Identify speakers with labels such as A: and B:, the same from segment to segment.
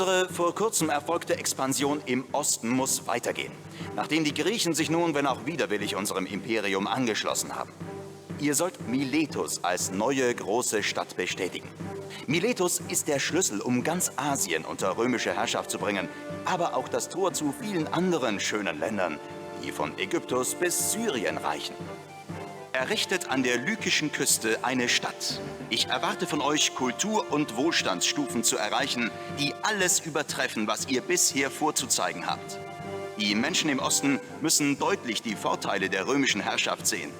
A: Unsere vor kurzem erfolgte Expansion im Osten muss weitergehen, nachdem die Griechen sich nun, wenn auch widerwillig, unserem Imperium angeschlossen haben. Ihr sollt Miletus als neue große Stadt bestätigen. Miletus ist der Schlüssel, um ganz Asien unter römische Herrschaft zu bringen, aber auch das Tor zu vielen anderen schönen Ländern, die von Ägyptus bis Syrien reichen. Errichtet an der lykischen Küste eine Stadt. Ich erwarte von euch, Kultur- und Wohlstandsstufen zu erreichen, die alles übertreffen, was ihr bisher vorzuzeigen habt. Die Menschen im Osten müssen deutlich die Vorteile der römischen Herrschaft sehen.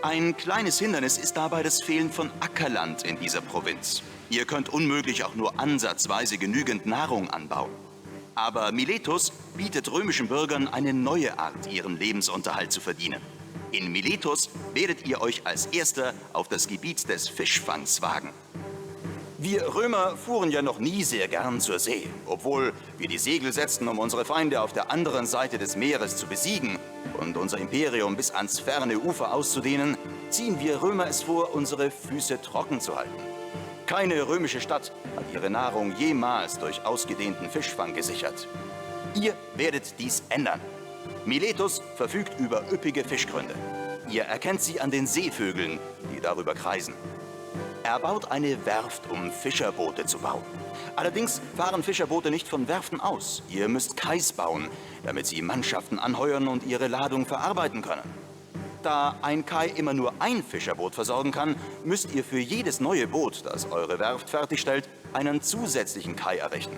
A: Ein kleines Hindernis ist dabei das Fehlen von Ackerland in dieser Provinz. Ihr könnt unmöglich auch nur ansatzweise genügend Nahrung anbauen. Aber Miletus bietet römischen Bürgern eine neue Art, ihren Lebensunterhalt zu verdienen. In Miletus werdet ihr euch als Erster auf das Gebiet des Fischfangs wagen. Wir Römer fuhren ja noch nie sehr gern zur See, obwohl wir die Segel setzten, um unsere Feinde auf der anderen Seite des Meeres zu besiegen und unser Imperium bis ans ferne Ufer auszudehnen, ziehen wir Römer es vor, unsere Füße trocken zu halten. Keine römische Stadt hat ihre Nahrung jemals durch ausgedehnten Fischfang gesichert. Ihr werdet dies ändern. Miletus verfügt über üppige Fischgründe. Ihr erkennt sie an den Seevögeln, die darüber kreisen. Er baut eine Werft, um Fischerboote zu bauen. Allerdings fahren Fischerboote nicht von Werften aus. Ihr müsst Kais bauen, damit sie Mannschaften anheuern und ihre Ladung verarbeiten können. Da ein Kai immer nur ein Fischerboot versorgen kann, müsst ihr für jedes neue Boot, das eure Werft fertigstellt, einen zusätzlichen Kai errichten.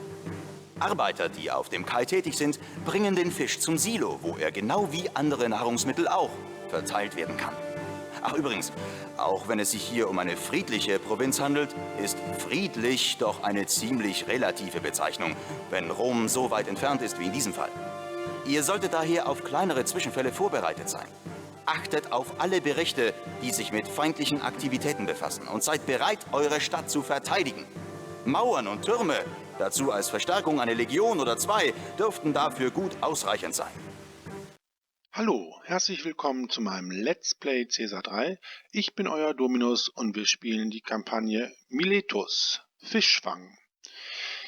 A: Arbeiter, die auf dem Kai tätig sind, bringen den Fisch zum Silo, wo er genau wie andere Nahrungsmittel auch verteilt werden kann. Ach übrigens, auch wenn es sich hier um eine friedliche Provinz handelt, ist friedlich doch eine ziemlich relative Bezeichnung, wenn Rom so weit entfernt ist wie in diesem Fall. Ihr solltet daher auf kleinere Zwischenfälle vorbereitet sein. Achtet auf alle Berichte, die sich mit feindlichen Aktivitäten befassen und seid bereit, eure Stadt zu verteidigen. Mauern und Türme, dazu als Verstärkung eine Legion oder zwei, dürften dafür gut ausreichend sein.
B: Hallo, herzlich willkommen zu meinem Let's Play Caesar 3. Ich bin euer Dominus und wir spielen die Kampagne Miletus, Fischfang.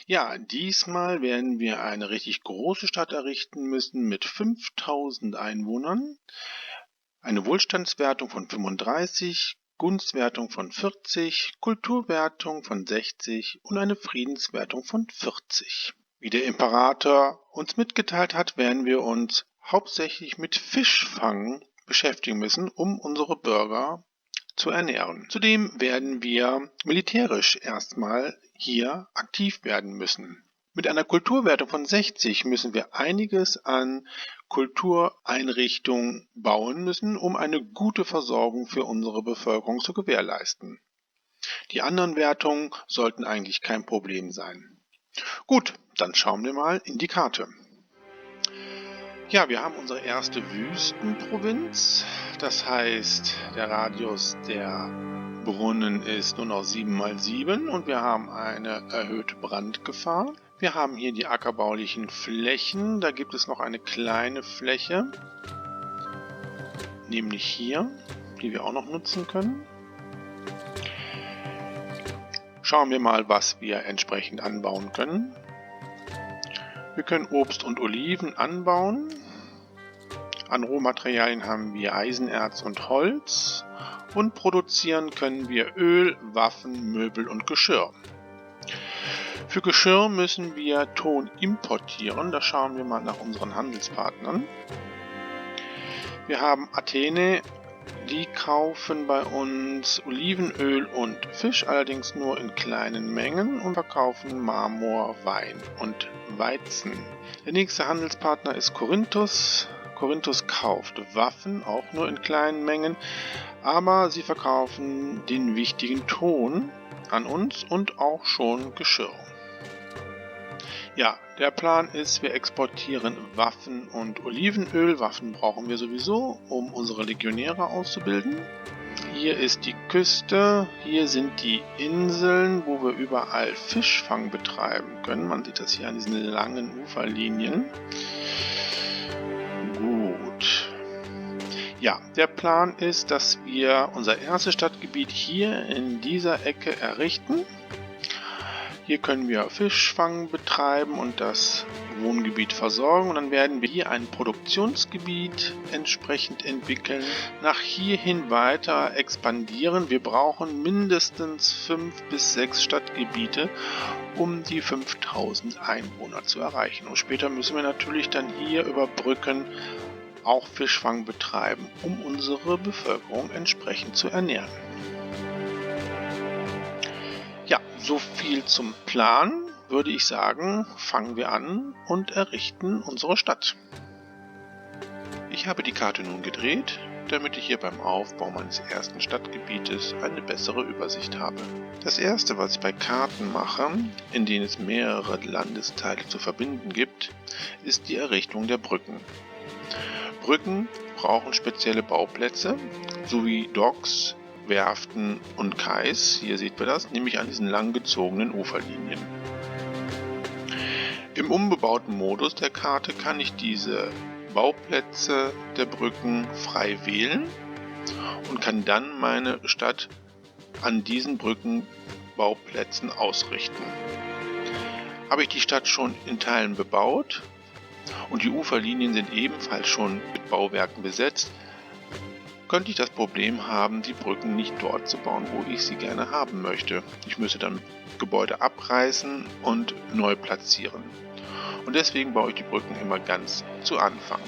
B: Ja, diesmal werden wir eine richtig große Stadt errichten müssen mit 5000 Einwohnern, eine Wohlstandswertung von 35, Gunstwertung von 40, Kulturwertung von 60 und eine Friedenswertung von 40. Wie der Imperator uns mitgeteilt hat, werden wir uns hauptsächlich mit Fischfang beschäftigen müssen, um unsere Bürger zu ernähren. Zudem werden wir militärisch erstmal hier aktiv werden müssen. Mit einer Kulturwertung von 60 müssen wir einiges an Kultureinrichtungen bauen müssen, um eine gute Versorgung für unsere Bevölkerung zu gewährleisten. Die anderen Wertungen sollten eigentlich kein Problem sein. Gut, dann schauen wir mal in die Karte. Ja, wir haben unsere erste Wüstenprovinz. Das heißt, der Radius der Brunnen ist nur noch 7×7 und wir haben eine erhöhte Brandgefahr. Wir haben hier die ackerbaulichen Flächen. Da gibt es noch eine kleine Fläche, nämlich hier, die wir auch noch nutzen können. Schauen wir mal, was wir entsprechend anbauen können. Wir können Obst und Oliven anbauen. An Rohmaterialien haben wir Eisenerz und Holz. Und produzieren können wir Öl, Waffen, Möbel und Geschirr. Für Geschirr müssen wir Ton importieren. Da schauen wir mal nach unseren Handelspartnern. Wir haben Athene. Die kaufen bei uns Olivenöl und Fisch, allerdings nur in kleinen Mengen und verkaufen Marmor, Wein und Weizen. Der nächste Handelspartner ist Korinthus. Korinthus kauft Waffen, auch nur in kleinen Mengen, aber sie verkaufen den wichtigen Ton an uns und auch schon Geschirr. Ja, der Plan ist, wir exportieren Waffen und Olivenöl. Waffen brauchen wir sowieso, um unsere Legionäre auszubilden. Hier ist die Küste, hier sind die Inseln, wo wir überall Fischfang betreiben können. Man sieht das hier an diesen langen Uferlinien. Gut. Ja, der Plan ist, dass wir unser erstes Stadtgebiet hier in dieser Ecke errichten. Hier können wir Fischfang betreiben und das Wohngebiet versorgen. Und dann werden wir hier ein Produktionsgebiet entsprechend entwickeln. Nach hierhin weiter expandieren. Wir brauchen mindestens 5 bis 6 Stadtgebiete, um die 5000 Einwohner zu erreichen. Und später müssen wir natürlich dann hier über Brücken auch Fischfang betreiben, um unsere Bevölkerung entsprechend zu ernähren. Ja, so viel zum Plan, würde ich sagen, fangen wir an und errichten unsere Stadt. Ich habe die Karte nun gedreht, damit ich hier beim Aufbau meines ersten Stadtgebietes eine bessere Übersicht habe. Das erste, was ich bei Karten mache, in denen es mehrere Landesteile zu verbinden gibt, ist die Errichtung der Brücken. Brücken brauchen spezielle Bauplätze, sowie Docks, Werften und Kais, hier sieht man das, nämlich an diesen langgezogenen Uferlinien. Im unbebauten Modus der Karte kann ich diese Bauplätze der Brücken frei wählen und kann dann meine Stadt an diesen Brückenbauplätzen ausrichten. Habe ich die Stadt schon in Teilen bebaut und die Uferlinien sind ebenfalls schon mit Bauwerken besetzt, könnte ich das Problem haben, die Brücken nicht dort zu bauen, wo ich sie gerne haben möchte. Ich müsste dann Gebäude abreißen und neu platzieren. Und deswegen baue ich die Brücken immer ganz zu Anfang.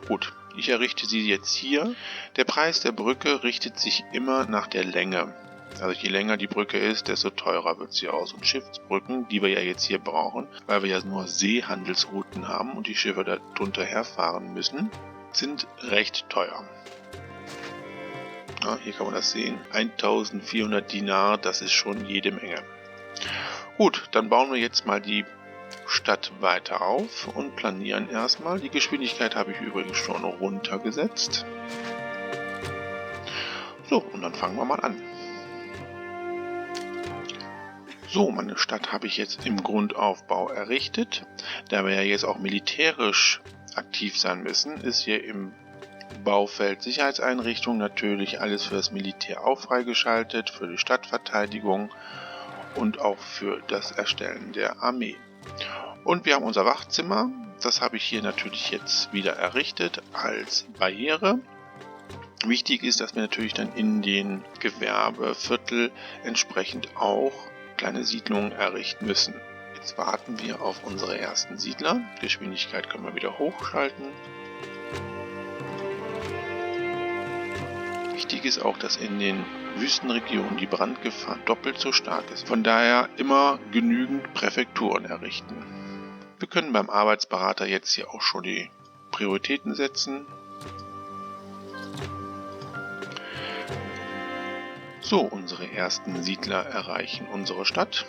B: Gut, ich errichte sie jetzt hier. Der Preis der Brücke richtet sich immer nach der Länge. Also je länger die Brücke ist, desto teurer wird sie aus. Und Schiffsbrücken, die wir ja jetzt hier brauchen, weil wir ja nur Seehandelsrouten haben und die Schiffe da drunter herfahren müssen, sind recht teuer. Ja, hier kann man das sehen. 1400 Dinar, das ist schon jede Menge. Gut, dann bauen wir jetzt mal die Stadt weiter auf und planieren erstmal. Die Geschwindigkeit habe ich übrigens schon runtergesetzt. So, und dann fangen wir mal an. So, meine Stadt habe ich jetzt im Grundaufbau errichtet. Da wir ja jetzt auch militärisch aktiv sein müssen, ist hier im Baufeld Sicherheitseinrichtung natürlich alles für das Militär auch freigeschaltet, für die Stadtverteidigung und auch für das Erstellen der Armee. Und wir haben unser Wachzimmer, das habe ich hier natürlich jetzt wieder errichtet als Barriere. Wichtig ist, dass wir natürlich dann in den Gewerbeviertel entsprechend auch kleine Siedlungen errichten müssen. Jetzt warten wir auf unsere ersten Siedler. Geschwindigkeit können wir wieder hochschalten. Wichtig ist auch, dass in den Wüstenregionen die Brandgefahr doppelt so stark ist. Von daher immer genügend Präfekturen errichten. Wir können beim Arbeitsberater jetzt hier auch schon die Prioritäten setzen. So, unsere ersten Siedler erreichen unsere Stadt.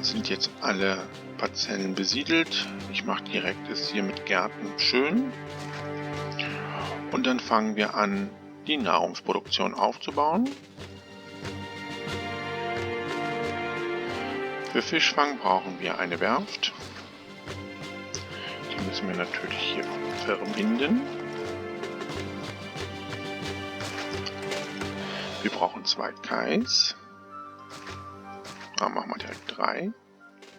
B: Sind jetzt alle Parzellen besiedelt. Ich mache direkt es hier mit Gärten schön. Und dann fangen wir an, die Nahrungsproduktion aufzubauen. Für Fischfang brauchen wir eine Werft. Die müssen wir natürlich hier verbinden. Wir brauchen 2 Kais. Da machen wir direkt 3.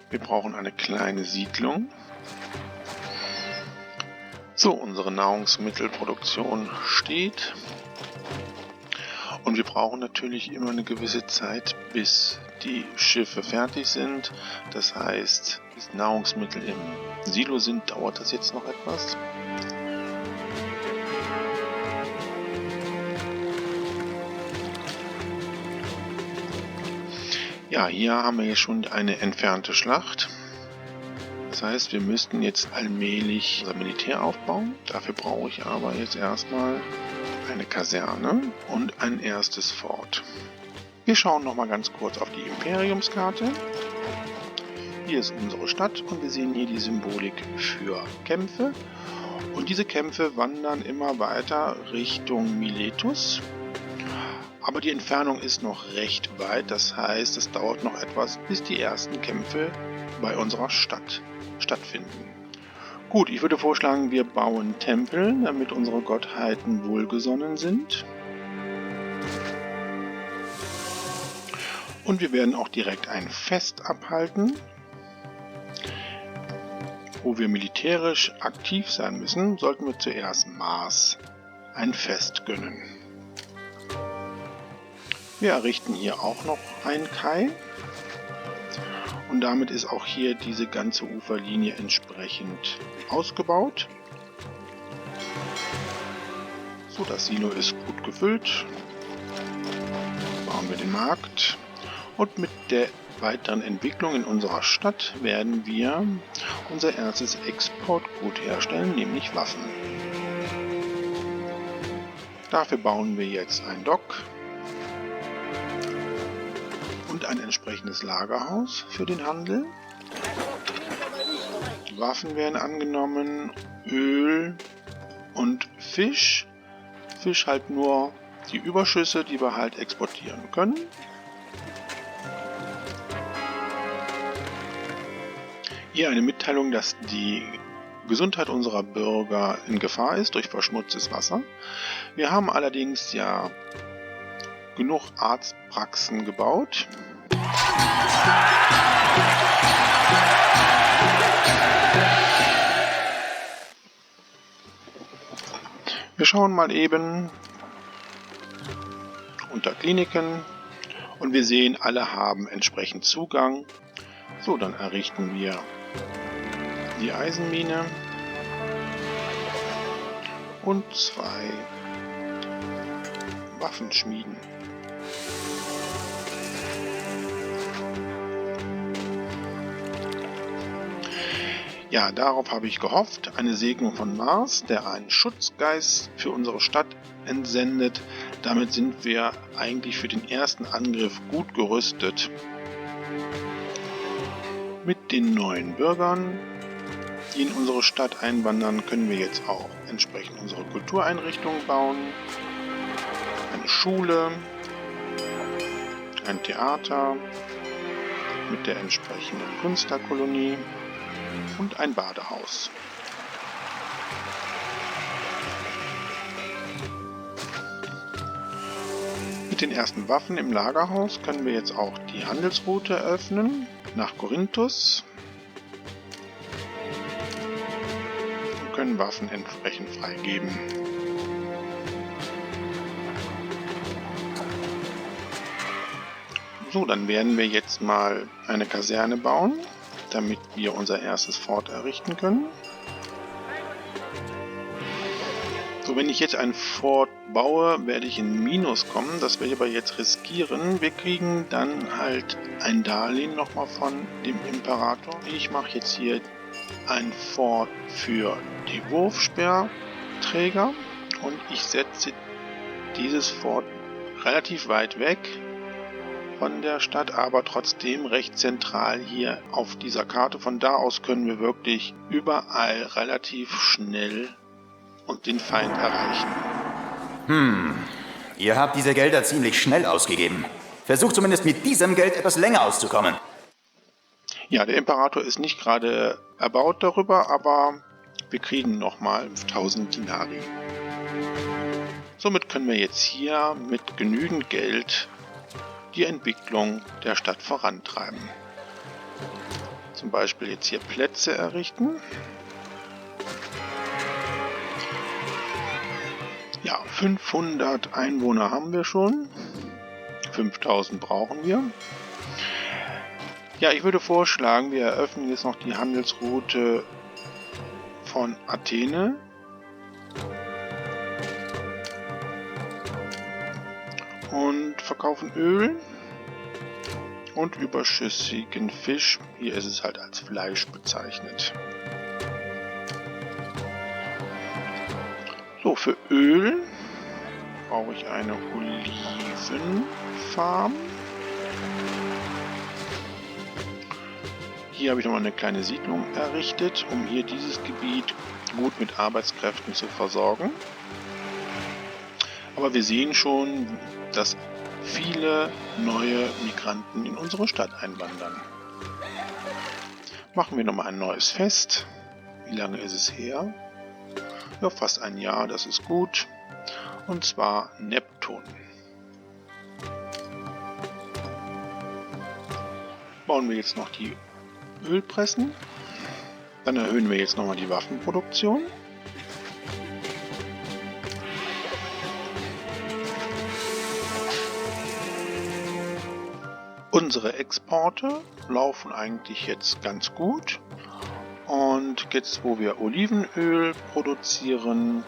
B: Wir brauchen eine kleine Siedlung. So, unsere Nahrungsmittelproduktion steht. Und wir brauchen natürlich immer eine gewisse Zeit, bis die Schiffe fertig sind. Das heißt, bis Nahrungsmittel im Silo sind, dauert das jetzt noch etwas. Ja, hier haben wir ja schon eine entfernte Schlacht. Das heißt, wir müssten jetzt allmählich unser Militär aufbauen. Dafür brauche ich aber jetzt erstmal eine Kaserne und ein erstes Fort. Wir schauen noch mal ganz kurz auf die Imperiumskarte. Hier ist unsere Stadt und wir sehen hier die Symbolik für Kämpfe. Und diese Kämpfe wandern immer weiter Richtung Miletus. Aber die Entfernung ist noch recht weit, das heißt, es dauert noch etwas, bis die ersten Kämpfe bei unserer Stadt stattfinden. Gut, ich würde vorschlagen, wir bauen Tempel, damit unsere Gottheiten wohlgesonnen sind. Und wir werden auch direkt ein Fest abhalten, wo wir militärisch aktiv sein müssen, sollten wir zuerst Mars ein Fest gönnen. Wir errichten hier auch noch einen Kai und damit ist auch hier diese ganze Uferlinie entsprechend ausgebaut. So, das Silo ist gut gefüllt. Bauen wir den Markt und mit der weiteren Entwicklung in unserer Stadt werden wir unser erstes Exportgut herstellen, nämlich Waffen. Dafür bauen wir jetzt ein Dock und ein entsprechendes Lagerhaus für den Handel. Waffen werden angenommen, Öl und Fisch. Fisch halt nur die Überschüsse, die wir halt exportieren können. Hier eine Mitteilung, dass die Gesundheit unserer Bürger in Gefahr ist durch verschmutztes Wasser. Wir haben allerdings ja genug Arztpraxen gebaut. Wir schauen mal eben unter Kliniken und wir sehen, alle haben entsprechend Zugang. So, dann errichten wir die Eisenmine und 2 Waffenschmieden. Ja, darauf habe ich gehofft. Eine Segnung von Mars, der einen Schutzgeist für unsere Stadt entsendet. Damit sind wir eigentlich für den ersten Angriff gut gerüstet. Mit den neuen Bürgern, die in unsere Stadt einwandern, können wir jetzt auch entsprechend unsere Kultureinrichtungen bauen. Eine Schule, ein Theater mit der entsprechenden Künstlerkolonie und ein Badehaus. Mit den ersten Waffen im Lagerhaus können wir jetzt auch die Handelsroute eröffnen nach Korinthus und können Waffen entsprechend freigeben. So, dann werden wir jetzt mal eine Kaserne bauen, damit wir unser erstes Fort errichten können. So, wenn ich jetzt ein Fort baue, werde ich in Minus kommen. Das werde ich aber jetzt riskieren. Wir kriegen dann halt ein Darlehen nochmal von dem Imperator. Ich mache jetzt hier ein Fort für die Wurfspeerträger und ich setze dieses Fort relativ weit weg von der Stadt, aber trotzdem recht zentral hier auf dieser Karte. Von da aus können wir wirklich überall relativ schnell und den Feind erreichen.
A: Ihr habt diese Gelder ziemlich schnell ausgegeben. Versucht zumindest mit diesem Geld etwas länger auszukommen.
B: Ja, der Imperator ist nicht gerade erbaut darüber, aber wir kriegen nochmal 1000 Dinari. Somit können wir jetzt hier mit genügend Geld die Entwicklung der Stadt vorantreiben. Zum Beispiel jetzt hier Plätze errichten. Ja, 500 Einwohner haben wir schon. 5000 brauchen wir. Ja, ich würde vorschlagen, wir eröffnen jetzt noch die Handelsroute von Athene. Und verkaufen Öl und überschüssigen Fisch. Hier ist es halt als Fleisch bezeichnet. So, für Öl brauche ich eine Olivenfarm. Hier habe ich nochmal eine kleine Siedlung errichtet, um hier dieses Gebiet gut mit Arbeitskräften zu versorgen. Aber wir sehen schon, dass viele neue Migranten in unsere Stadt einwandern. Machen wir nochmal ein neues Fest. Wie lange ist es her? Ja, fast ein Jahr, das ist gut. Und zwar Neptun. bauen wir jetzt noch die Ölpressen. Dann erhöhen wir jetzt nochmal die Waffenproduktion. Unsere Exporte laufen eigentlich jetzt ganz gut. Und jetzt, wo wir Olivenöl produzieren,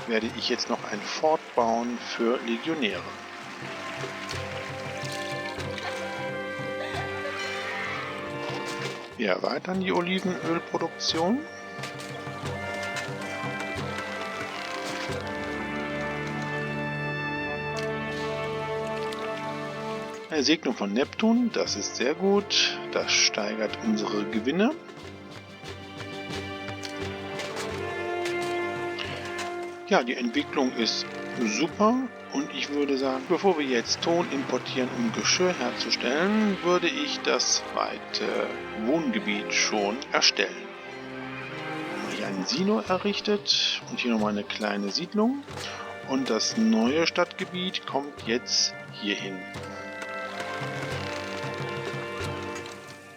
B: werde ich jetzt noch ein Fort bauen für Legionäre. Wir erweitern die Olivenölproduktion. Eine Segnung von Neptun, das ist sehr gut. Das steigert unsere Gewinne. Ja, die Entwicklung ist super und ich würde sagen, bevor wir jetzt Ton importieren, um Geschirr herzustellen, würde ich das zweite Wohngebiet schon erstellen. Wir haben hier einen Silo errichtet und hier nochmal eine kleine Siedlung und das neue Stadtgebiet kommt jetzt hierhin.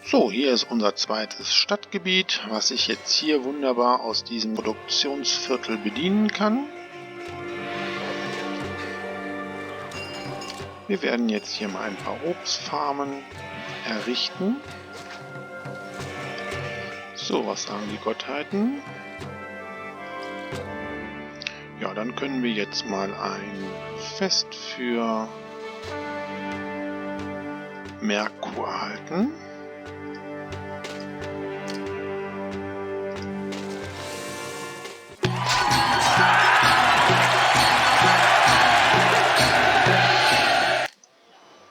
B: So, hier ist unser zweites Stadtgebiet, was ich jetzt hier wunderbar aus diesem Produktionsviertel bedienen kann. Wir werden jetzt hier mal ein paar Obstfarmen errichten. So, was sagen die Gottheiten? Ja, dann können wir jetzt mal ein Fest für Merkur halten.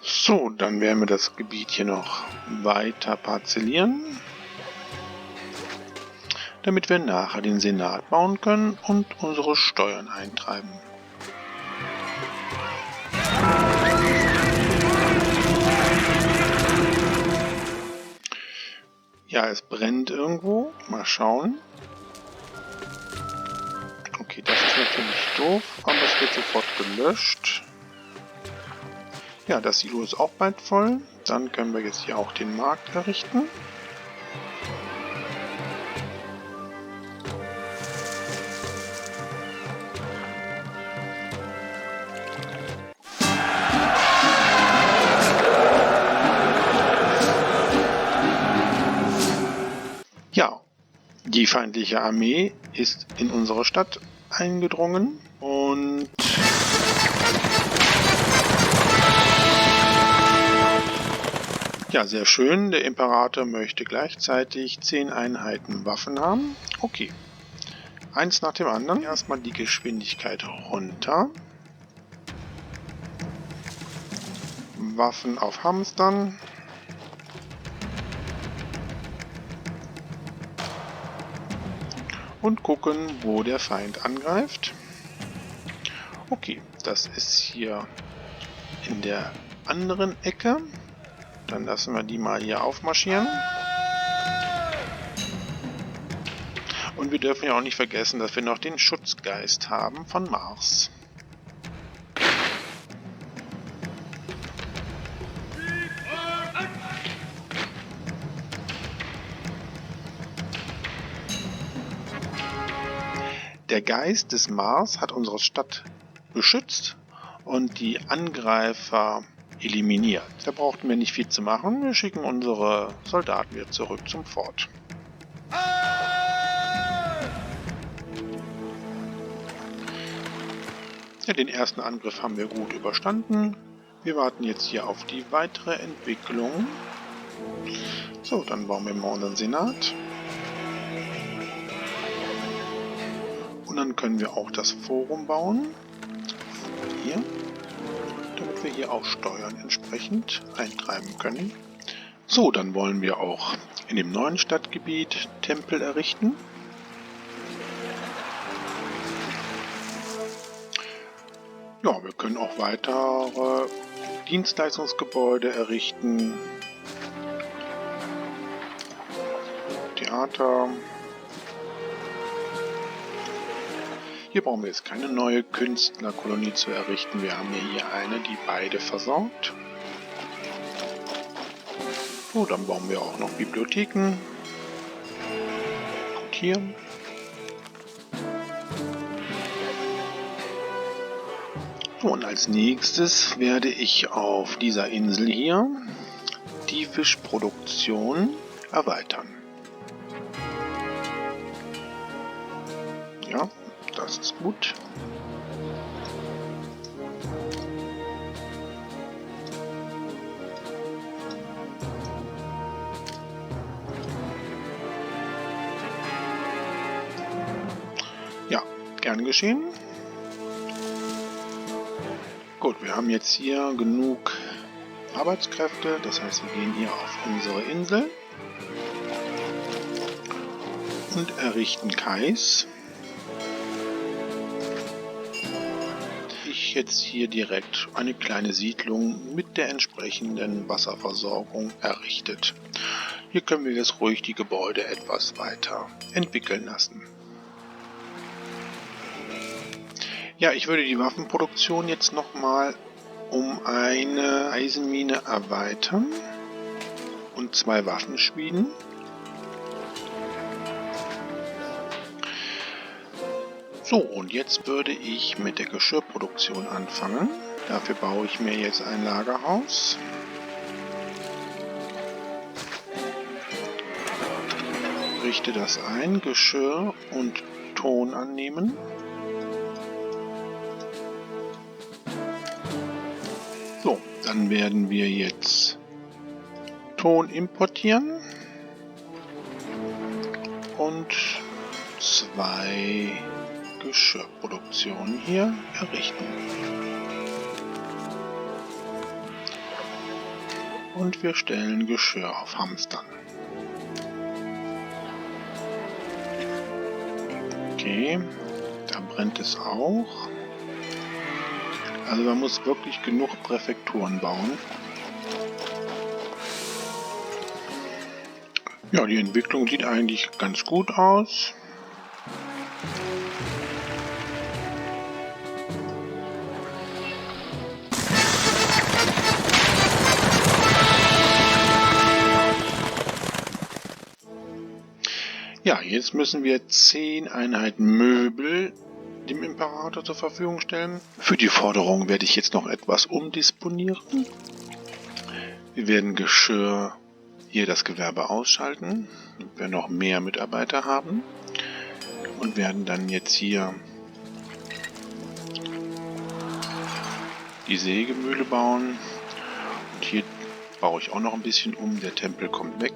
B: So, dann werden wir das Gebiet hier noch weiter parzellieren, damit wir nachher den Senat bauen können und unsere Steuern eintreiben. Ja, es brennt irgendwo. Mal schauen. Okay, das ist natürlich doof, aber es wird sofort gelöscht. Ja, das Silo ist auch bald voll. Dann können wir jetzt hier auch den Markt errichten. Ja, die feindliche Armee ist in unsere Stadt eingedrungen und ja, sehr schön. Der Imperator möchte gleichzeitig 10 Einheiten Waffen haben. Okay. Eins nach dem anderen. Erstmal die Geschwindigkeit runter. Waffen auf Hamstern. Und gucken, wo der Feind angreift. Okay, das ist hier in der anderen Ecke. Dann lassen wir die mal hier aufmarschieren. Und wir dürfen ja auch nicht vergessen, dass wir noch den Schutzgeist haben von Mars. Der Geist des Mars hat unsere Stadt beschützt und die Angreifer eliminiert. Da brauchten wir nicht viel zu machen. Wir schicken unsere Soldaten wieder zurück zum Fort. Ja, den ersten Angriff haben wir gut überstanden. Wir warten jetzt hier auf die weitere Entwicklung. So, dann bauen wir mal unseren Senat. Und dann können wir auch das Forum bauen. Hier. Damit wir hier auch Steuern entsprechend eintreiben können. So, dann wollen wir auch in dem neuen Stadtgebiet Tempel errichten. Ja, wir können auch weitere Dienstleistungsgebäude errichten. Theater. Hier brauchen wir jetzt keine neue Künstlerkolonie zu errichten. Wir haben hier eine, die beide versorgt. So, dann bauen wir auch noch Bibliotheken. Und hier. So, und als nächstes werde ich auf dieser Insel hier die Fischproduktion erweitern. Ja, das ist gut. Ja, gern geschehen. Gut, wir haben jetzt hier genug Arbeitskräfte, das heißt, wir gehen hier auf unsere Insel und errichten Kais. Ich jetzt hier direkt eine kleine Siedlung mit der entsprechenden Wasserversorgung errichtet. Hier können wir jetzt ruhig die Gebäude etwas weiter entwickeln lassen. Ja, ich würde die Waffenproduktion jetzt nochmal um eine Eisenmine erweitern und 2 Waffenschmieden. So, und jetzt würde ich mit der Geschirrproduktion anfangen. Dafür baue ich mir jetzt ein Lagerhaus. Richte das ein, Geschirr und Ton annehmen. So, dann werden wir jetzt Ton importieren und 2 Geschirrproduktionen hier errichten. Und wir stellen Geschirr auf Hamstern. Okay, da brennt es auch. Also man muss wirklich genug Präfekturen bauen. Ja, die Entwicklung sieht eigentlich ganz gut aus. Ja, jetzt müssen wir 10 Einheiten Möbel dem Imperator zur Verfügung stellen. Für die Forderung werde ich jetzt noch etwas umdisponieren. Wir werden Geschirr hier das Gewerbe ausschalten, damit wir noch mehr Mitarbeiter haben. Und werden dann jetzt hier die Sägemühle bauen. Und hier baue ich auch noch ein bisschen um. Der Tempel kommt weg.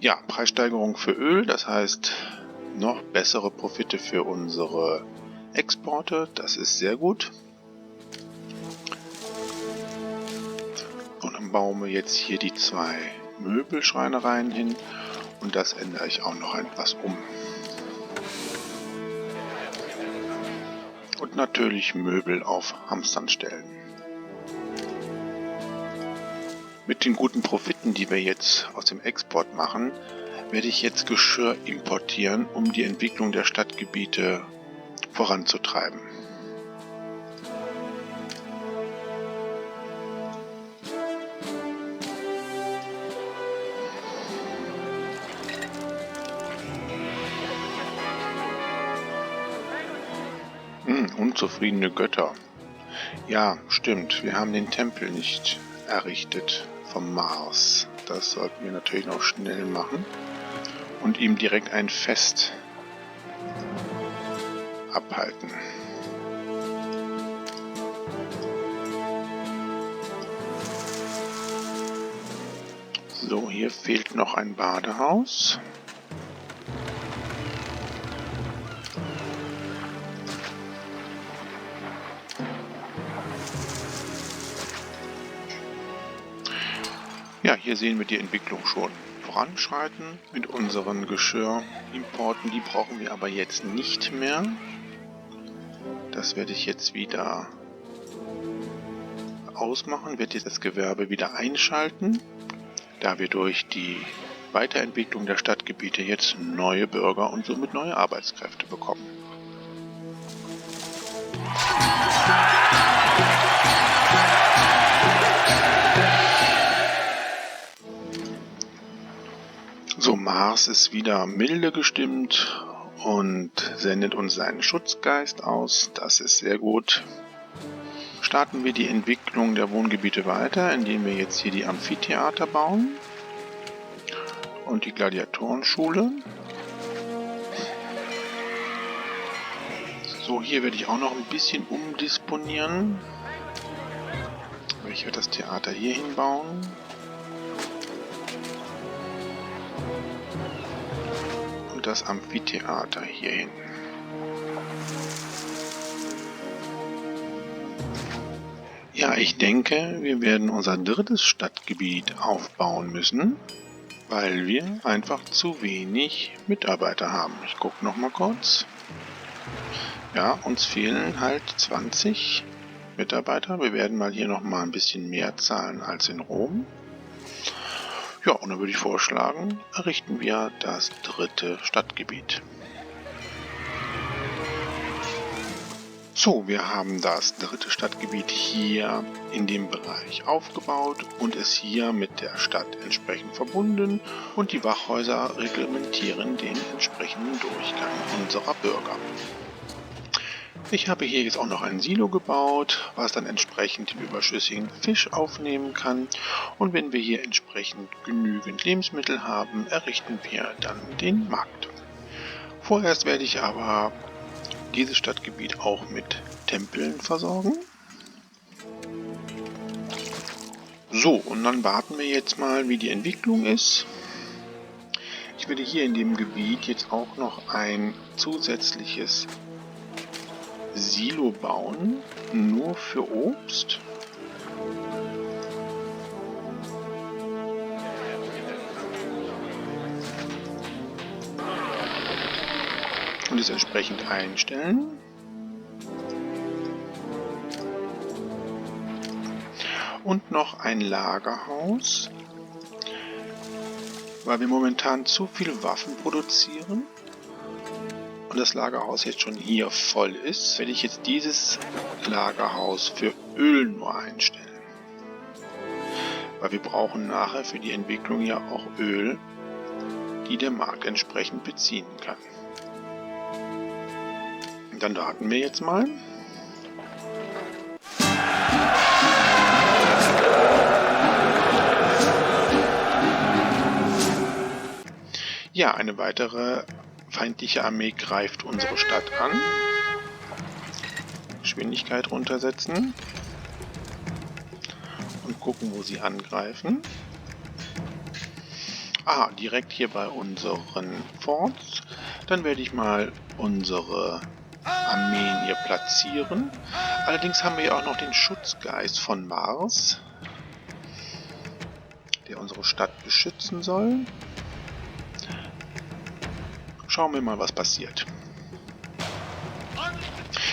B: Ja, Preissteigerung für Öl, das heißt noch bessere Profite für unsere Exporte, das ist sehr gut. Und dann bauen wir jetzt hier die 2 Möbelschreinereien hin und das ändere ich auch noch etwas um. Und natürlich Möbel auf Hamstern stellen. Mit den guten Profiten, die wir jetzt aus dem Export machen, werde ich jetzt Geschirr importieren, um die Entwicklung der Stadtgebiete voranzutreiben. Unzufriedene Götter. Ja, stimmt, wir haben den Tempel nicht errichtet vom Mars. Das sollten wir natürlich noch schnell machen und ihm direkt ein Fest abhalten. So, hier fehlt noch ein Badehaus. Ja, hier sehen wir die Entwicklung schon voranschreiten mit unseren Geschirrimporten. Die brauchen wir aber jetzt nicht mehr. Das werde ich jetzt wieder ausmachen, werde jetzt das Gewerbe wieder einschalten, da wir durch die Weiterentwicklung der Stadtgebiete jetzt neue Bürger und somit neue Arbeitskräfte bekommen. Mars ist wieder milde gestimmt und sendet uns seinen Schutzgeist aus. Das ist sehr gut. Starten wir die Entwicklung der Wohngebiete weiter, indem wir jetzt hier die Amphitheater bauen und die Gladiatorenschule. So, hier werde ich auch noch ein bisschen umdisponieren. Ich werde das Theater hier hinbauen. Und das Amphitheater hier hin. Ja, ich denke, wir werden unser drittes Stadtgebiet aufbauen müssen, weil wir einfach zu wenig Mitarbeiter haben. Ich gucke noch mal kurz. Ja, uns fehlen halt 20 Mitarbeiter. Wir werden mal hier noch mal ein bisschen mehr zahlen als in Rom. Ja, und dann würde ich vorschlagen, errichten wir das dritte Stadtgebiet. So, wir haben das dritte Stadtgebiet hier in dem Bereich aufgebaut und es hier mit der Stadt entsprechend verbunden und die Wachhäuser reglementieren den entsprechenden Durchgang unserer Bürger. Ich habe hier jetzt auch noch ein Silo gebaut, was dann entsprechend den überschüssigen Fisch aufnehmen kann. Und wenn wir hier entsprechend genügend Lebensmittel haben, errichten wir dann den Markt. Vorerst werde ich aber dieses Stadtgebiet auch mit Tempeln versorgen. So, und dann warten wir jetzt mal, wie die Entwicklung ist. Ich werde hier in dem Gebiet jetzt auch noch ein zusätzliches Silo bauen, nur für Obst. Und es entsprechend einstellen. Und noch ein Lagerhaus, weil wir momentan zu viele Waffen produzieren. Und das Lagerhaus jetzt schon hier voll ist, werde ich jetzt dieses Lagerhaus für Öl nur einstellen. Weil wir brauchen nachher für die Entwicklung ja auch Öl, die der Markt entsprechend beziehen kann. Und dann warten wir jetzt mal. Ja, eine weitere feindliche Armee greift unsere Stadt an. Geschwindigkeit runtersetzen. Und gucken, wo sie angreifen. Ah, direkt hier bei unseren Forts. Dann werde ich mal unsere Armeen hier platzieren. Allerdings haben wir ja auch noch den Schutzgeist von Mars, der unsere Stadt beschützen soll. Schauen wir mal, was passiert.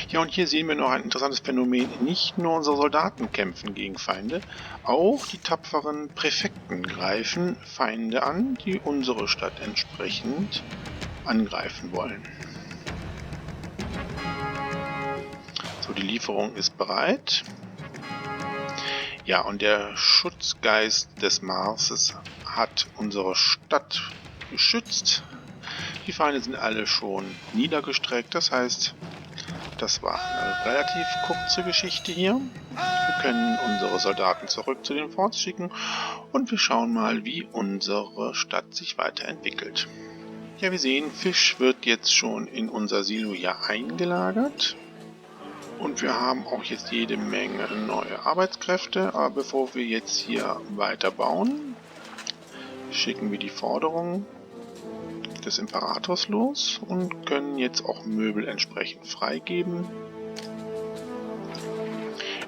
B: Ja, und hier sehen wir noch ein interessantes Phänomen. Nicht nur unsere Soldaten kämpfen gegen Feinde, auch die tapferen Präfekten greifen Feinde an, die unsere Stadt entsprechend angreifen wollen. So, die Lieferung ist bereit. Ja, und der Schutzgeist des Marses hat unsere Stadt geschützt. Die Feinde sind alle schon niedergestreckt, das heißt, das war eine relativ kurze Geschichte hier. Wir können unsere Soldaten zurück zu den Forts schicken und wir schauen mal, wie unsere Stadt sich weiterentwickelt. Ja, wir sehen, Fisch wird jetzt schon in unser Silo hier eingelagert. Und wir haben auch jetzt jede Menge neue Arbeitskräfte. Aber bevor wir jetzt hier weiter bauen, schicken wir die Forderung des Imperators los und können jetzt auch Möbel entsprechend freigeben.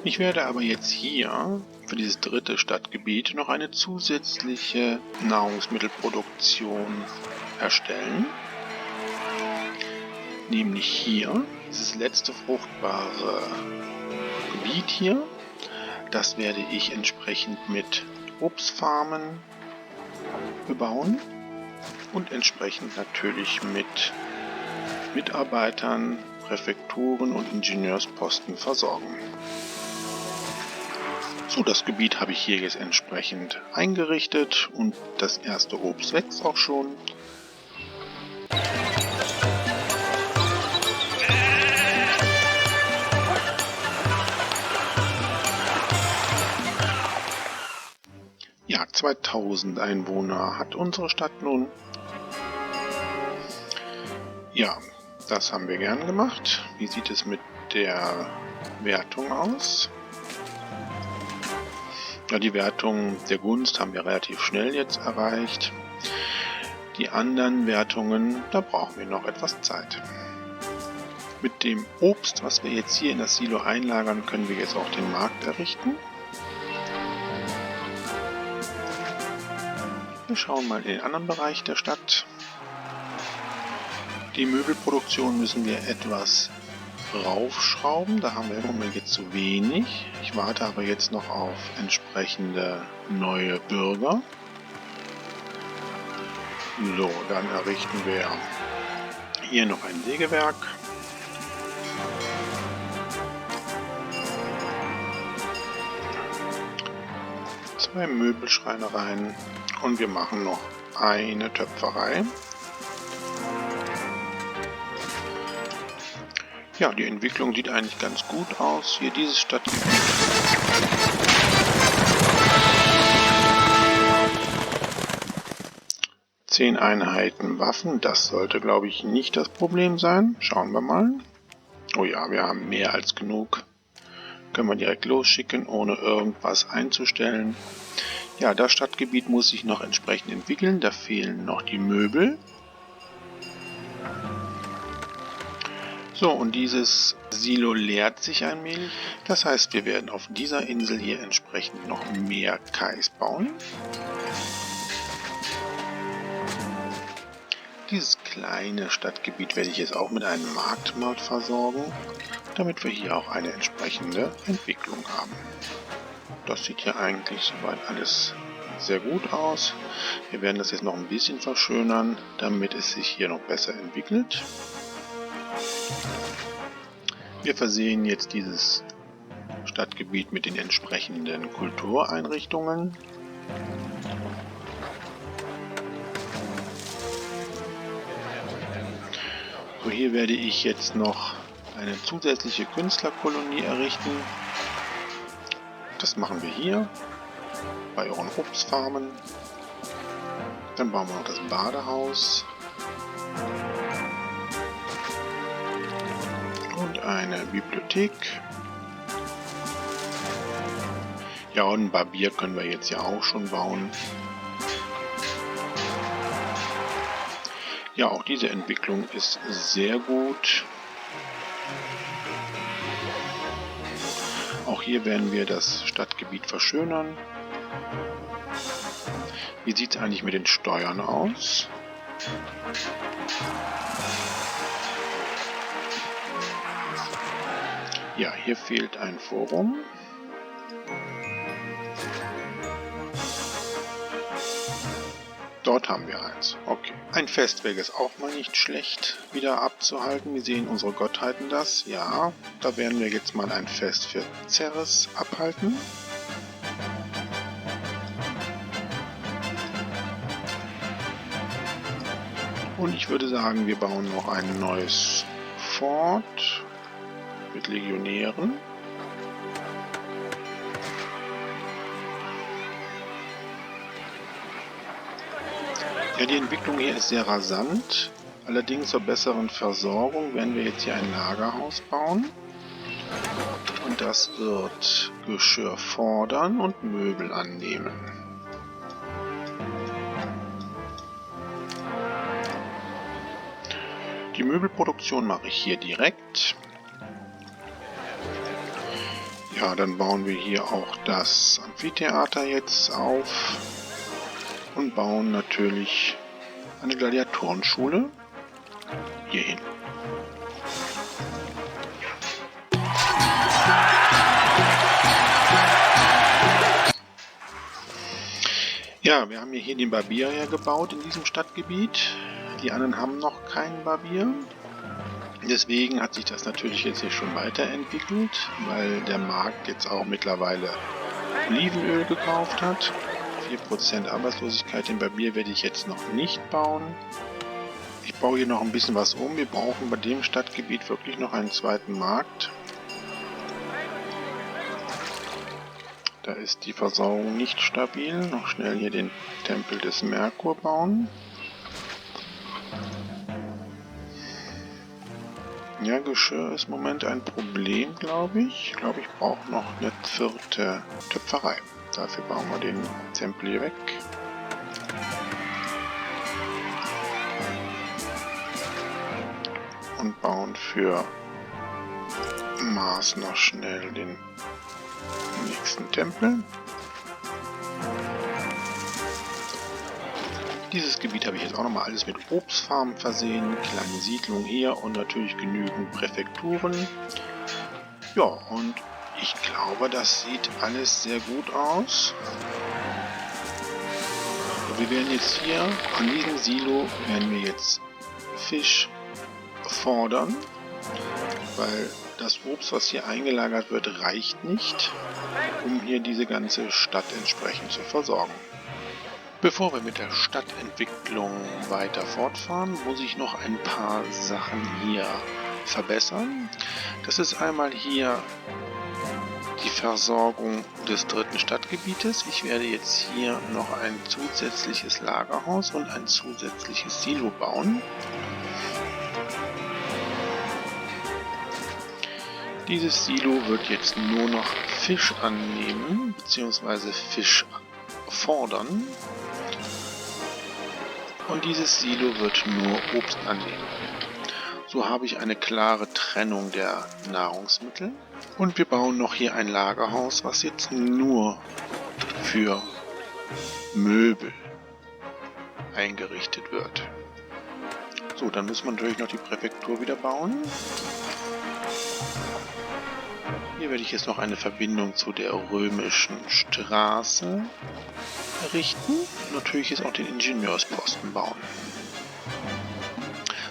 B: Ich werde aber jetzt hier für dieses dritte Stadtgebiet noch eine zusätzliche Nahrungsmittelproduktion erstellen. Nämlich hier, dieses letzte fruchtbare Gebiet hier. Das werde ich entsprechend mit Obstfarmen bebauen. Und entsprechend natürlich mit Mitarbeitern, Präfekturen und Ingenieursposten versorgen. So, das Gebiet habe ich hier jetzt entsprechend eingerichtet und das erste Obst wächst auch schon. Ja, 2000 Einwohner hat unsere Stadt nun. Ja, das haben wir gern gemacht. Wie sieht es mit der Wertung aus? Ja, die Wertung der Gunst haben wir relativ schnell jetzt erreicht. Die anderen Wertungen, da brauchen wir noch etwas Zeit. Mit dem Obst, was wir jetzt hier in das Silo einlagern, können wir jetzt auch den Markt errichten. Wir schauen mal in den anderen Bereich der Stadt. Die Möbelproduktion müssen wir etwas raufschrauben. Da haben wir im Moment jetzt zu wenig. Ich warte aber jetzt noch auf entsprechende neue Bürger. So, dann errichten wir hier noch ein Sägewerk. Zwei Möbelschreinereien und wir machen noch eine Töpferei. Ja, die Entwicklung sieht eigentlich ganz gut aus. Hier dieses Stadtgebiet. 10 Einheiten Waffen, das sollte, glaube ich, nicht das Problem sein. Schauen wir mal. Oh ja, wir haben mehr als genug. Können wir direkt losschicken, ohne irgendwas einzustellen. Ja, das Stadtgebiet muss sich noch entsprechend entwickeln. Da fehlen noch die Möbel. So, und dieses Silo leert sich allmählich. Das heißt, wir werden auf dieser Insel hier entsprechend noch mehr Kais bauen. Dieses kleine Stadtgebiet werde ich jetzt auch mit einem Markt mal versorgen, damit wir hier auch eine entsprechende Entwicklung haben. Das sieht ja eigentlich soweit alles sehr gut aus. Wir werden das jetzt noch ein bisschen verschönern, damit es sich hier noch besser entwickelt. Wir versehen jetzt dieses Stadtgebiet mit den entsprechenden Kultureinrichtungen. So, hier werde ich jetzt noch eine zusätzliche Künstlerkolonie errichten. Das machen wir hier bei euren Obstfarmen. Dann bauen wir noch das Badehaus. Und eine Bibliothek. Ja, und ein Barbier können wir jetzt ja auch schon bauen. Ja, auch diese Entwicklung ist sehr gut. Auch hier werden wir das Stadtgebiet verschönern. Wie sieht es eigentlich mit den Steuern aus? Ja, hier fehlt ein Forum. Dort haben wir eins. Okay. Ein Festwerk ist auch mal nicht schlecht wieder abzuhalten. Wie sehen unsere Gottheiten das? Ja, da werden wir jetzt mal ein Fest für Ceres abhalten. Und ich würde sagen, wir bauen noch ein neues Fort mit Legionären. Ja, die Entwicklung hier ist sehr rasant. Allerdings zur besseren Versorgung werden wir jetzt hier ein Lagerhaus bauen. Und das wird Geschirr fordern und Möbel annehmen. Die Möbelproduktion mache ich hier direkt. Ja, dann bauen wir hier auch das Amphitheater jetzt auf und bauen natürlich eine Gladiatorenschule hier hin. Ja, wir haben hier den Barbier gebaut in diesem Stadtgebiet. Die anderen haben noch keinen Barbier. Deswegen hat sich das natürlich jetzt hier schon weiterentwickelt, weil der Markt jetzt auch mittlerweile Olivenöl gekauft hat. 4% Arbeitslosigkeit. Den Barbier werde ich jetzt noch nicht bauen. Ich baue hier noch ein bisschen was um. Wir brauchen bei dem Stadtgebiet wirklich noch einen zweiten Markt. Da ist die Versorgung nicht stabil. Noch schnell hier den Tempel des Merkur bauen. Ja, Geschirr ist im Moment ein Problem, glaube ich. Ich glaube, ich brauche noch eine 4. Töpferei. Dafür bauen wir den Tempel hier weg. Und bauen für Mars noch schnell den nächsten Tempel. Dieses Gebiet habe ich jetzt auch nochmal alles mit Obstfarmen versehen, kleine Siedlung hier und natürlich genügend Präfekturen. Ja, und ich glaube, das sieht alles sehr gut aus. Wir werden jetzt hier an diesem Silo werden wir jetzt Fisch fordern, weil das Obst, was hier eingelagert wird, reicht nicht, um hier diese ganze Stadt entsprechend zu versorgen. Bevor wir mit der Stadtentwicklung weiter fortfahren, muss ich noch ein paar Sachen hier verbessern. Das ist einmal hier die Versorgung des 3. Stadtgebietes. Ich werde jetzt hier noch ein zusätzliches Lagerhaus und ein zusätzliches Silo bauen. Dieses Silo wird jetzt nur noch Fisch annehmen bzw. Fisch fordern. Und dieses Silo wird nur Obst annehmen. So habe ich eine klare Trennung der Nahrungsmittel. Und wir bauen noch hier ein Lagerhaus, was jetzt nur für Möbel eingerichtet wird. So, dann müssen wir natürlich noch die Präfektur wieder bauen. Hier werde ich jetzt noch eine Verbindung zu der römischen Straße errichten. Und natürlich jetzt auch den Ingenieursposten bauen.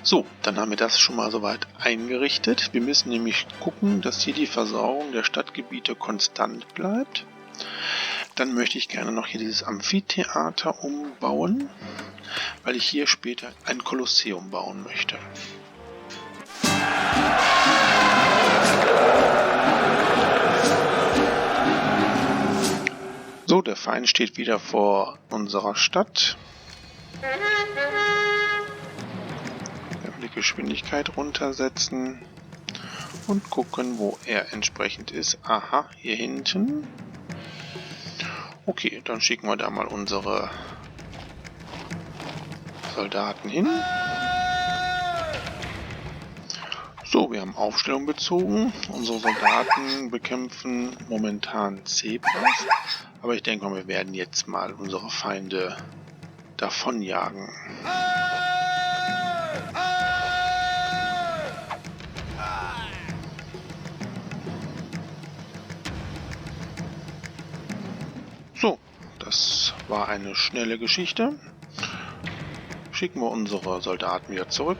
B: So, dann haben wir das schon mal soweit eingerichtet. Wir müssen nämlich gucken, dass hier die Versorgung der Stadtgebiete konstant bleibt. Dann möchte ich gerne noch hier dieses Amphitheater umbauen, weil ich hier später ein Kolosseum bauen möchte. So, der Feind steht wieder vor unserer Stadt. Die Geschwindigkeit runtersetzen und gucken, wo er entsprechend ist. Aha, hier hinten. Okay, dann schicken wir da mal unsere Soldaten hin. So, wir haben Aufstellung bezogen. Unsere Soldaten bekämpfen momentan Zebras. Aber ich denke mal, wir werden jetzt mal unsere Feinde davonjagen. So, das war eine schnelle Geschichte. Schicken wir unsere Soldaten wieder zurück.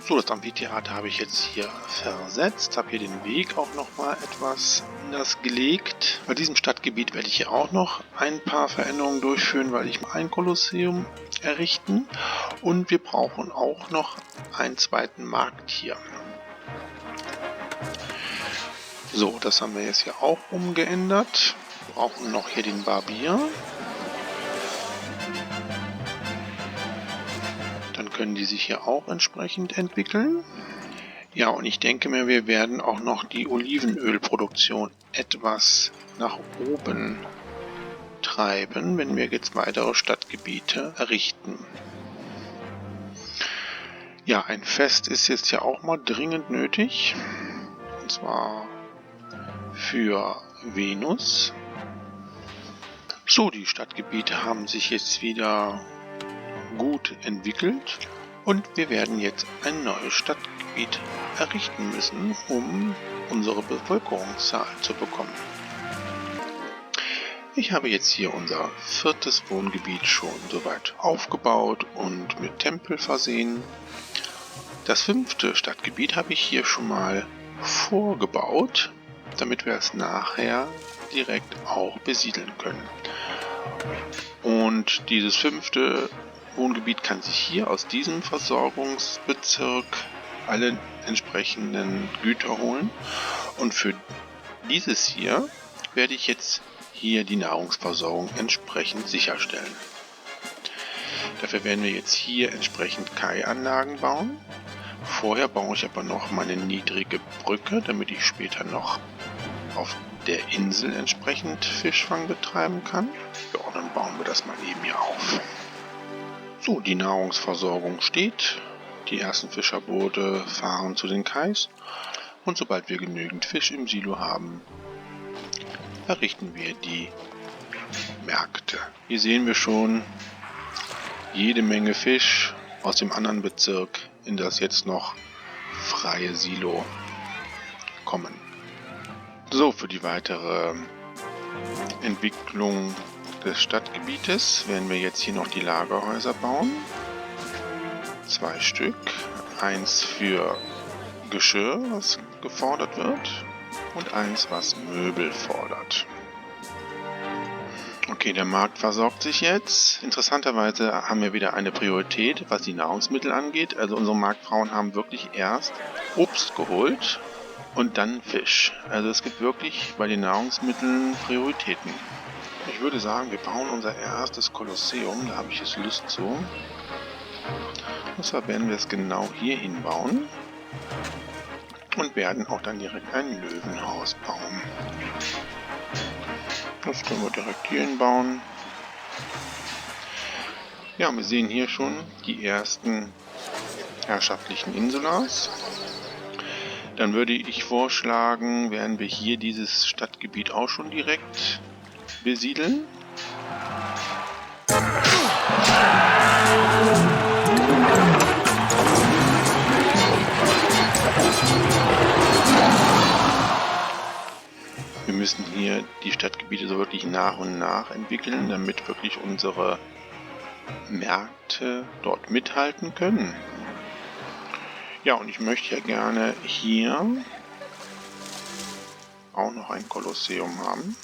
B: So, das Amphitheater habe ich jetzt hier versetzt, habe hier den Weg auch nochmal etwas anders gelegt. Bei diesem Stadtgebiet werde ich hier auch noch ein paar Veränderungen durchführen, weil ich ein Kolosseum errichten und wir brauchen auch noch einen zweiten Markt hier. So, das haben wir jetzt hier auch umgeändert. Wir brauchen noch hier den Barbier. Dann können die sich hier auch entsprechend entwickeln. Ja, und ich denke mir, wir werden auch noch die Olivenölproduktion etwas nach oben treiben, wenn wir jetzt weitere Stadtgebiete errichten. Ja, ein Fest ist jetzt ja auch mal dringend nötig. Und zwar für Venus. So, die Stadtgebiete haben sich jetzt wieder gut entwickelt und wir werden jetzt ein neues Stadtgebiet errichten müssen, um unsere Bevölkerungszahl zu bekommen. Ich habe jetzt hier unser 4. Wohngebiet schon soweit aufgebaut und mit Tempel versehen. Das 5. Stadtgebiet habe ich hier schon mal vorgebaut, damit wir es nachher direkt auch besiedeln können. Und dieses 5. Wohngebiet kann sich hier aus diesem Versorgungsbezirk alle entsprechenden Güter holen. Und für dieses hier werde ich jetzt hier die Nahrungsversorgung entsprechend sicherstellen. Dafür werden wir jetzt hier entsprechend Kai-Anlagen bauen. Vorher baue ich aber noch meine niedrige Brücke, damit ich später noch auf der Insel entsprechend Fischfang betreiben kann. Ja, und dann bauen wir das mal eben hier auf. So, die Nahrungsversorgung steht. Die ersten Fischerboote fahren zu den Kais. Und sobald wir genügend Fisch im Silo haben, errichten wir die Märkte. Hier sehen wir schon jede Menge Fisch aus dem anderen Bezirk in das jetzt noch freie Silo kommen. So, für die weitere Entwicklung des Stadtgebietes werden wir jetzt hier noch die Lagerhäuser bauen. 2 Stück. Eins für Geschirr, was gefordert wird, und eins, was Möbel fordert. Okay, der Markt versorgt sich jetzt. Interessanterweise haben wir wieder eine Priorität, was die Nahrungsmittel angeht. Also unsere Marktfrauen haben wirklich erst Obst geholt und dann Fisch. Also es gibt wirklich bei den Nahrungsmitteln Prioritäten. Ich würde sagen, wir bauen unser erstes Kolosseum, da habe ich jetzt Lust zu. Und zwar werden wir es genau hier hinbauen und werden auch dann direkt ein Löwenhaus bauen. Das können wir direkt hier hinbauen. Ja, wir sehen hier schon die ersten herrschaftlichen Insulas. Dann würde ich vorschlagen, werden wir hier dieses Stadtgebiet auch schon direkt besiedeln. Wir müssen hier die Stadtgebiete so wirklich nach und nach entwickeln, damit wirklich unsere Märkte dort mithalten können. Ja, und ich möchte ja gerne hier auch noch ein Kolosseum haben.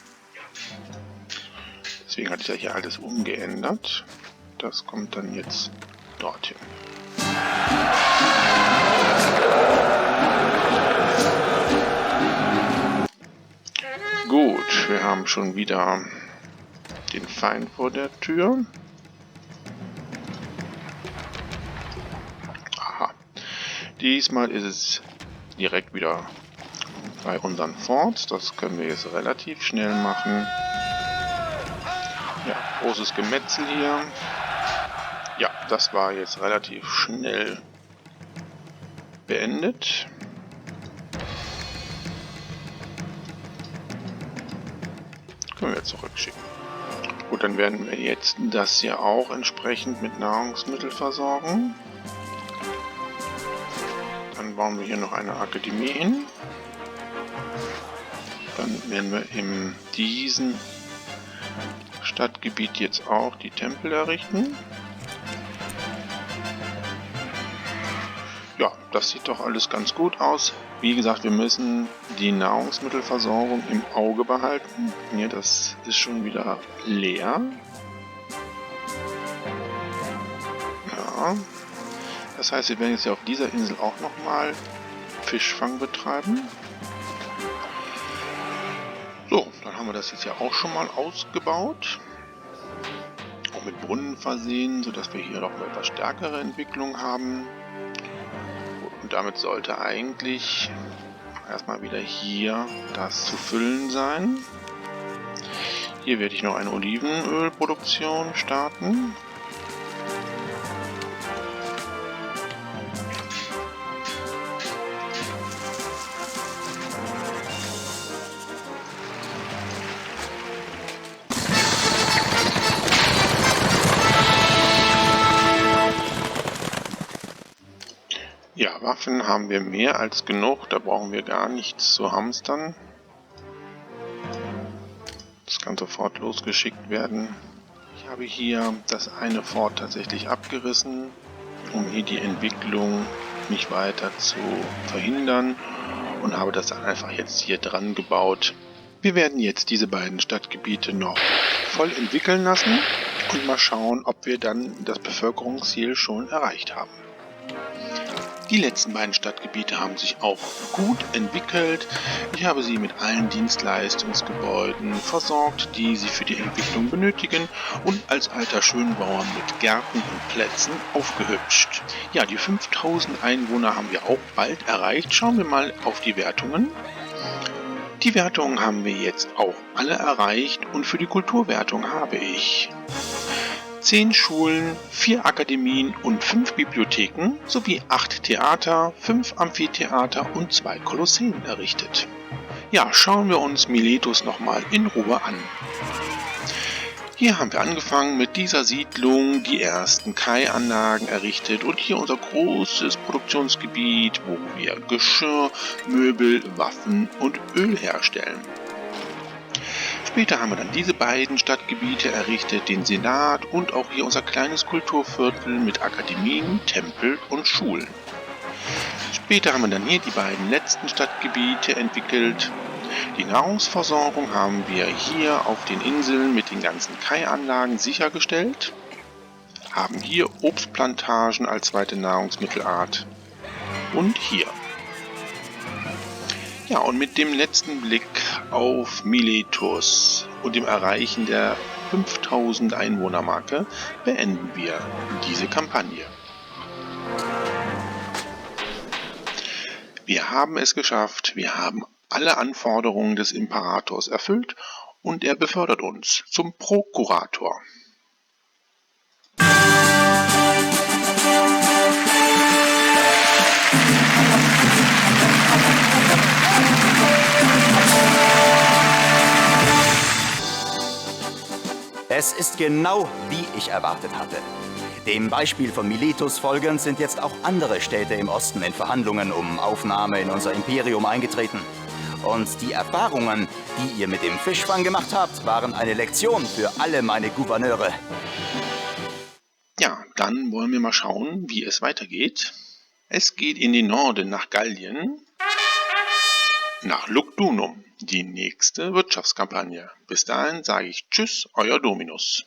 B: Deswegen hatte ich ja hier alles umgeändert. Das kommt dann jetzt dorthin. Gut, wir haben schon wieder den Feind vor der Tür. Aha. Diesmal ist es direkt wieder bei unseren Forts. Das können wir jetzt relativ schnell machen. Ja, großes Gemetzel hier. Ja, das war jetzt relativ schnell beendet. Können wir zurückschicken. Gut, dann werden wir jetzt das hier auch entsprechend mit Nahrungsmittel versorgen. Dann bauen wir hier noch eine Akademie hin. Dann werden wir in diesem Stadtgebiet jetzt auch die Tempel errichten. Ja, das sieht doch alles ganz gut aus. Wie gesagt, wir müssen die Nahrungsmittelversorgung im Auge behalten. Hier, das ist schon wieder leer. Ja, das heißt, wir werden jetzt ja auf dieser Insel auch nochmal Fischfang betreiben. So, dann haben wir das jetzt ja auch schon mal ausgebaut. Auch mit Brunnen versehen, sodass wir hier noch eine etwas stärkere Entwicklung haben. Und damit sollte eigentlich erstmal wieder hier das zu füllen sein. Hier werde ich noch eine Olivenölproduktion starten. Ja, Waffen haben wir mehr als genug, da brauchen wir gar nichts zu hamstern. Das kann sofort losgeschickt werden. Ich habe hier das eine Fort tatsächlich abgerissen, um hier die Entwicklung nicht weiter zu verhindern, und habe das dann einfach jetzt hier dran gebaut, Wir werden jetzt diese beiden Stadtgebiete noch voll entwickeln lassen und mal schauen, ob wir dann das Bevölkerungsziel schon erreicht haben. Die letzten beiden Stadtgebiete haben sich auch gut entwickelt. Ich habe sie mit allen Dienstleistungsgebäuden versorgt, die sie für die Entwicklung benötigen, und als alter Schönbauer mit Gärten und Plätzen aufgehübscht. Ja, die 5000 Einwohner haben wir auch bald erreicht. Schauen wir mal auf die Wertungen. Die Wertungen haben wir jetzt auch alle erreicht und für die Kulturwertung habe ich 10 Schulen, 4 Akademien und 5 Bibliotheken sowie 8 Theater, 5 Amphitheater und 2 Kolosseen errichtet. Ja, schauen wir uns Miletus nochmal in Ruhe an. Hier haben wir angefangen mit dieser Siedlung, die ersten Kai-Anlagen errichtet und hier unser großes Produktionsgebiet, wo wir Geschirr, Möbel, Waffen und Öl herstellen. Später haben wir dann diese beiden Stadtgebiete errichtet, den Senat und auch hier unser kleines Kulturviertel mit Akademien, Tempel und Schulen. Später haben wir dann hier die beiden letzten Stadtgebiete entwickelt. Die Nahrungsversorgung haben wir hier auf den Inseln mit den ganzen Kai-Anlagen sichergestellt, haben hier Obstplantagen als zweite Nahrungsmittelart und hier. Ja, und mit dem letzten Blick auf Miletus und dem Erreichen der 5000 Einwohnermarke beenden wir diese Kampagne. Wir haben es geschafft, wir haben alle Anforderungen des Imperators erfüllt und er befördert uns zum Prokurator.
A: Es ist genau, wie ich erwartet hatte. Dem Beispiel von Miletus folgend sind jetzt auch andere Städte im Osten in Verhandlungen um Aufnahme in unser Imperium eingetreten. Und die Erfahrungen, die ihr mit dem Fischfang gemacht habt, waren eine Lektion für alle meine Gouverneure.
B: Ja, dann wollen wir mal schauen, wie es weitergeht. Es geht in den Norden nach Gallien, nach Lugdunum, die nächste Wirtschaftskampagne. Bis dahin sage ich Tschüss, euer Dominus.